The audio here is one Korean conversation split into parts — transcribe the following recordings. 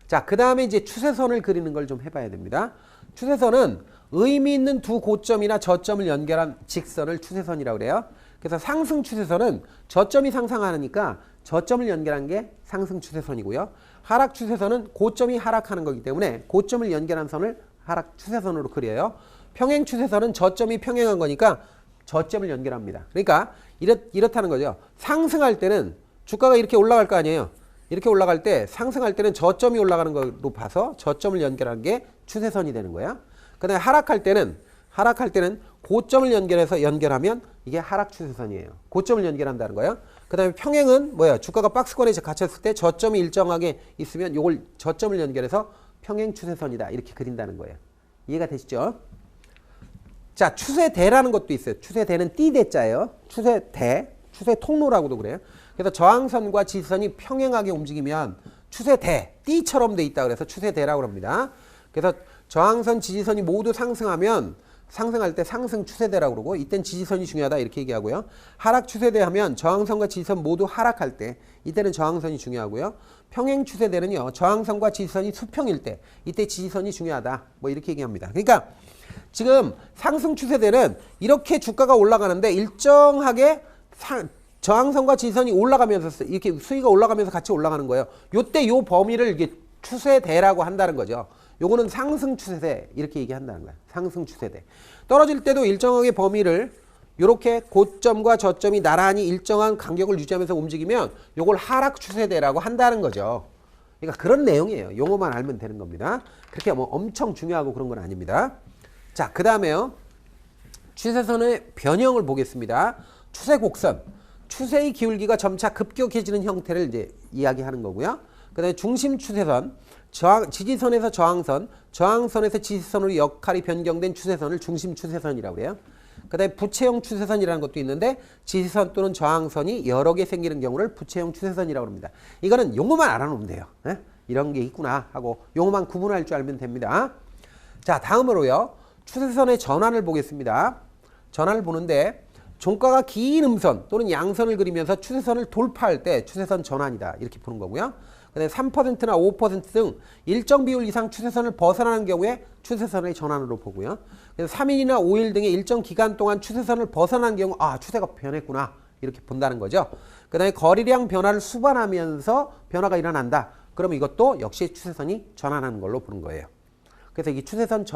자, 그 다음에 이제 추세선을 그리는 걸 좀 해봐야 됩니다. 추세선은 의미 있는 두 고점이나 저점을 연결한 직선을 추세선이라고 그래요. 그래서 상승 추세선은 저점이 상승하니까 저점을 연결한 게 상승 추세선이고요. 하락 추세선은 고점이 하락하는 거기 때문에 고점을 연결한 선을 하락 추세선으로 그려요. 평행 추세선은 저점이 평행한 거니까 저점을 연결합니다. 그러니까 이렇다는 거죠. 상승할 때는 주가가 이렇게 올라갈 거 아니에요. 이렇게 올라갈 때 상승할 때는 저점이 올라가는 걸로 봐서 저점을 연결한 게 추세선이 되는 거야. 그다음에 하락할 때는 고점을 연결하면 이게 하락 추세선이에요. 고점을 연결한다는 거예요. 그다음에 평행은 뭐야? 주가가 박스권에 갇혔을 때 저점이 일정하게 있으면 이걸 저점을 연결해서 평행 추세선이다. 이렇게 그린다는 거예요. 이해가 되시죠? 자, 추세대라는 것도 있어요. 추세대는 띠대자예요. 추세대, 추세통로라고도 그래요. 그래서 저항선과 지지선이 평행하게 움직이면 추세대, 띠처럼 돼 있다 그래서 추세대라고 합니다. 그래서 저항선, 지지선이 모두 상승하면 상승할 때 상승 추세대라고 그러고 이땐 지지선이 중요하다 이렇게 얘기하고요. 하락 추세대 하면 저항선과 지지선 모두 하락할 때 이때는 저항선이 중요하고요. 평행 추세대는요. 저항선과 지지선이 수평일 때 이때 지지선이 중요하다. 뭐 이렇게 얘기합니다. 그러니까 지금 상승 추세대는 이렇게 주가가 올라가는데 일정하게 저항선과 지지선이 올라가면서 이렇게 수위가 올라가면서 같이 올라가는 거예요. 요때 요 범위를 이게 추세대라고 한다는 거죠. 요거는 상승 추세대 이렇게 얘기한다는 거야. 상승 추세대. 떨어질 때도 일정하게 범위를 이렇게 고점과 저점이 나란히 일정한 간격을 유지하면서 움직이면 요걸 하락 추세대라고 한다는 거죠. 그러니까 그런 내용이에요. 용어만 알면 되는 겁니다. 그렇게 뭐 엄청 중요하고 그런 건 아닙니다. 자, 그 다음에요. 추세선의 변형을 보겠습니다. 추세곡선. 추세의 기울기가 점차 급격해지는 형태를 이제 이야기하는 거고요. 그 다음에 중심 추세선. 지지선에서 저항선, 저항선에서 지지선으로 역할이 변경된 추세선을 중심 추세선이라고 해요. 그 다음에 부채형 추세선이라는 것도 있는데 지지선 또는 저항선이 여러 개 생기는 경우를 부채형 추세선이라고 합니다. 이거는 용어만 알아놓으면 돼요. 에? 이런 게 있구나 하고 용어만 구분할 줄 알면 됩니다. 자, 다음으로요. 추세선의 전환을 보겠습니다. 전환을 보는데 종가가 긴 음선 또는 양선을 그리면서 추세선을 돌파할 때 추세선 전환이다. 이렇게 보는 거고요. 그 다음에 3%나 5% 등 일정 비율 이상 추세선을 벗어나는 경우에 추세선의 전환으로 보고요. 그래서 3일이나 5일 등의 일정 기간 동안 추세선을 벗어난 경우 추세가 변했구나. 이렇게 본다는 거죠. 그 다음에 거리량 변화를 수반하면서 변화가 일어난다. 그러면 이것도 역시 추세선이 전환하는 걸로 보는 거예요. 그래서 이 추세선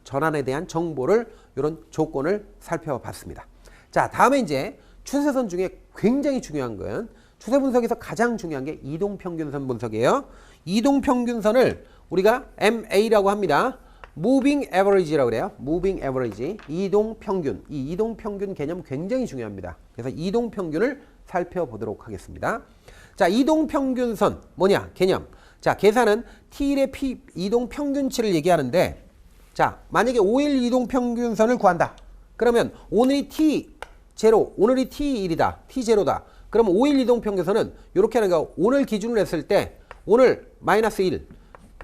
전환에 대한 정보를 이런 조건을 살펴봤습니다. 자, 다음에 이제 추세선 중에 굉장히 중요한 건 추세 분석에서 가장 중요한 게 이동평균선 분석이에요. 이동평균선을 우리가 MA라고 합니다. Moving Average라고 그래요. Moving Average, 이동평균. 이 이동평균 개념 굉장히 중요합니다. 그래서 이동평균을 살펴보도록 하겠습니다. 자, 이동평균선 뭐냐? 개념. 자, 계산은 T일의 이동평균치를 얘기하는데 자, 만약에 5일 이동평균선을 구한다. 그러면 오늘이 T0, 오늘이 T1이다. T0다. 그럼 5일 이동평균선은 이렇게 하는 거 오늘 기준으로 했을 때 오늘 마이너스 1,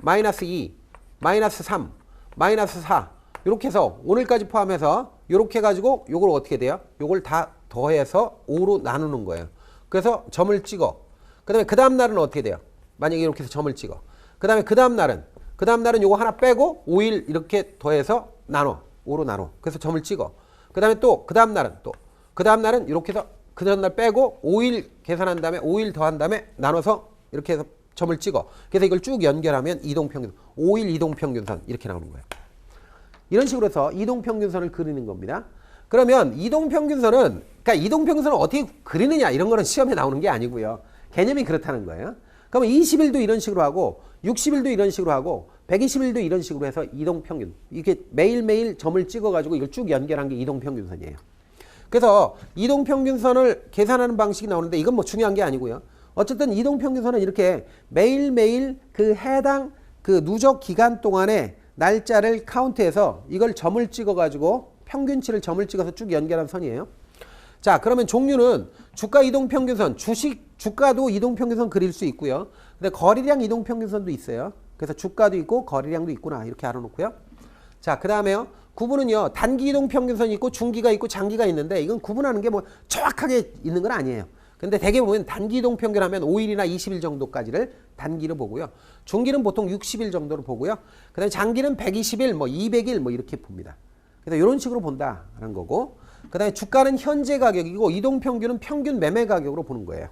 마이너스 2, 마이너스 3, 마이너스 4 이렇게 해서 오늘까지 포함해서 이렇게 해가지고 요걸 어떻게 돼요? 요걸 다 더해서 5로 나누는 거예요. 그래서 점을 찍어. 그 다음에 그 다음 날은 어떻게 돼요? 만약에 이렇게 해서 점을 찍어. 그 다음에 그 다음 날은 요거 하나 빼고 5일 이렇게 더해서 나눠. 5로 나눠. 그래서 점을 찍어. 그 다음에 또 그 다음 날은 이렇게 해서 그 다음날 빼고 5일 계산한 다음에 5일 더한 다음에 나눠서 이렇게 해서 점을 찍어. 그래서 이걸 쭉 연결하면 이동평균, 5일 이동평균선 이렇게 나오는 거예요. 이런 식으로 해서 이동평균선을 그리는 겁니다. 그러면 이동평균선은 그러니까 이동평균선을 어떻게 그리느냐 이런 거는 시험에 나오는 게 아니고요. 개념이 그렇다는 거예요. 그러면 20일도 이런 식으로 하고 60일도 이런 식으로 하고 120일도 이런 식으로 해서 이동평균 이렇게 매일매일 점을 찍어가지고 이걸 쭉 연결한 게 이동평균선이에요. 그래서 이동평균선을 계산하는 방식이 나오는데 이건 뭐 중요한 게 아니고요. 어쨌든 이동평균선은 이렇게 매일매일 그 해당 그 누적 기간 동안의 날짜를 카운트해서 이걸 점을 찍어가지고 평균치를 점을 찍어서 쭉 연결한 선이에요. 자, 그러면 종류는 주가 이동평균선, 주가도 이동평균선 그릴 수 있고요. 근데 거리량 이동평균선도 있어요. 그래서 주가도 있고 거리량도 있구나 이렇게 알아놓고요. 자, 그 다음에요. 구분은요. 단기 이동평균선이 있고 중기가 있고 장기가 있는데 이건 구분하는 게 뭐 정확하게 있는 건 아니에요. 근데 대개 보면 단기 이동평균 하면 5일이나 20일 정도까지를 단기로 보고요. 중기는 보통 60일 정도로 보고요. 그다음에 장기는 120일, 뭐 200일 뭐 이렇게 봅니다. 그래서 이런 식으로 본다라는 거고, 그다음에 주가는 현재 가격이고 이동평균은 평균 매매 가격으로 보는 거예요.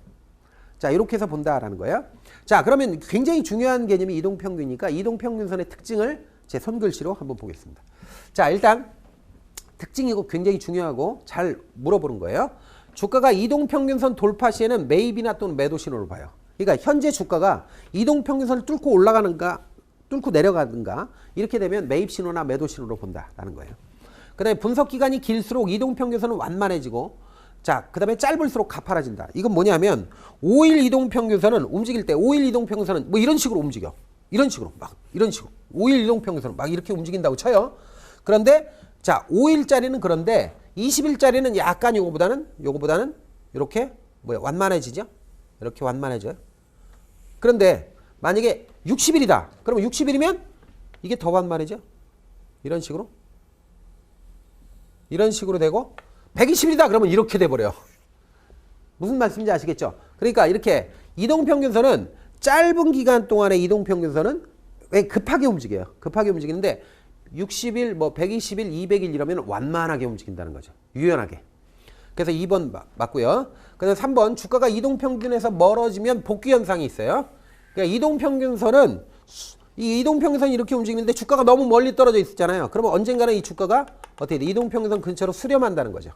자, 이렇게 해서 본다라는 거예요. 자, 그러면 굉장히 중요한 개념이 이동평균이니까 이동평균선의 특징을 제 손글씨로 한번 보겠습니다. 자, 일단 특징이고 굉장히 중요하고 잘 물어보는 거예요. 주가가 이동평균선 돌파 시에는 매입이나 또는 매도 신호를 봐요. 그러니까 현재 주가가 이동평균선을 뚫고 올라가는가 뚫고 내려가는가 이렇게 되면 매입 신호나 매도 신호로 본다라는 거예요. 그 다음에 분석 기간이 길수록 이동평균선은 완만해지고, 자, 그 다음에 짧을수록 가파라진다. 이건 뭐냐면 5일 이동평균선은 움직일 때 5일 이동평균선은 뭐 이런 식으로 움직여. 이런 식으로 막 이런 식으로 5일 이동평균선은 막 이렇게 움직인다고 쳐요. 그런데 자, 5일짜리는 그런데 20일짜리는 약간 요거보다는 이렇게 뭐야 완만해지죠. 이렇게 완만해져요. 그런데 만약에 60일이다. 그러면 60일이면 이게 더 완만해져. 이런 식으로 되고 120일이다. 그러면 이렇게 돼버려요. 무슨 말씀인지 아시겠죠? 그러니까 이렇게 이동평균선은 짧은 기간 동안의 이동평균선은 왜 급하게 움직여요. 급하게 움직이는데 60일, 뭐 120일, 200일 이러면 완만하게 움직인다는 거죠. 유연하게. 그래서 2번 맞고요. 그다음에 3번 주가가 이동평균에서 멀어지면 복귀 현상이 있어요. 그러니까 이동평균선은 이 이동평균선이 이렇게 움직이는데 주가가 너무 멀리 떨어져 있었잖아요. 그러면 언젠가는 이 주가가 어떻게 돼? 이동평균선 근처로 수렴한다는 거죠.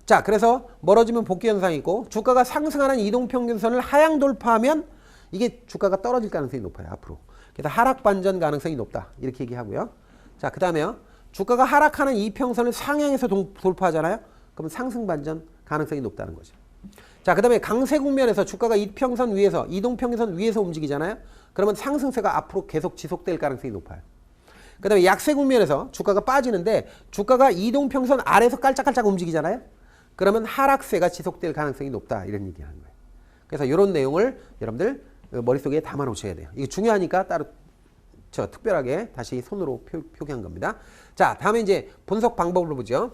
자, 그래서 멀어지면 복귀 현상이 있고 주가가 상승하는 이동평균선을 하향 돌파하면 이게 주가가 떨어질 가능성이 높아요. 앞으로. 그래서 하락 반전 가능성이 높다. 이렇게 얘기하고요. 자, 그 다음에요. 주가가 하락하는 이평선을 상향해서 돌파하잖아요. 그러면 상승 반전 가능성이 높다는 거죠. 자, 그 다음에 강세 국면에서 주가가 이평선 위에서 이동평균선 위에서 움직이잖아요. 그러면 상승세가 앞으로 계속 지속될 가능성이 높아요. 그 다음에 약세 국면에서 주가가 빠지는데 주가가 이동평선 아래에서 깔짝깔짝 움직이잖아요. 그러면 하락세가 지속될 가능성이 높다. 이런 얘기하는 거예요. 그래서 이런 내용을 여러분들 머릿속에 담아 놓으셔야 돼요. 이게 중요하니까 따로 특별하게 다시 손으로 표기한 겁니다. 자, 다음에 이제 분석 방법을 보죠.